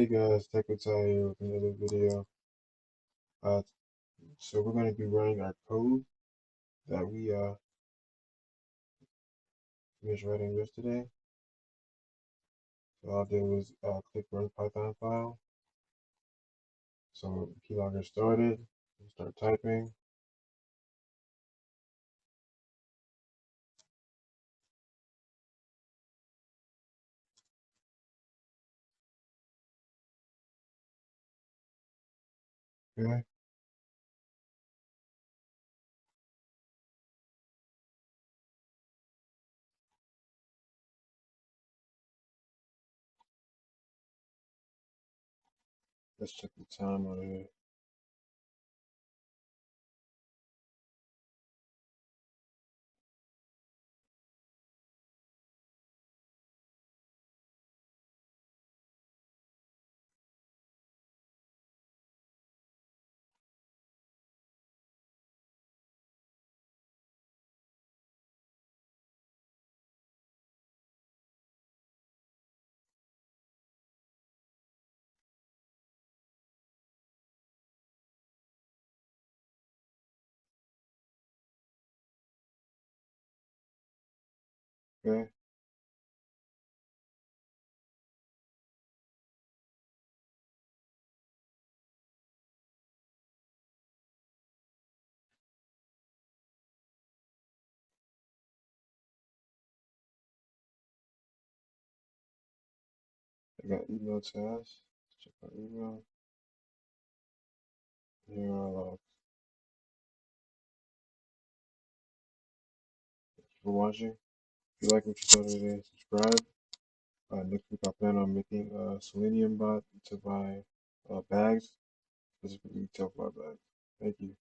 guys, Tech here with another video. Uh, so we're going to be running our code that we finished writing yesterday. So all I did was click run Python file. So Keylogger started. We'll start typing. Okay. Let's check the time on here. Okay. I got email tasks. Let's check our email. Here are logs. Thank you for watching. If you like what you saw today, subscribe. Next week I plan on making a Selenium bot to buy bags, specifically retail bags. Thank you.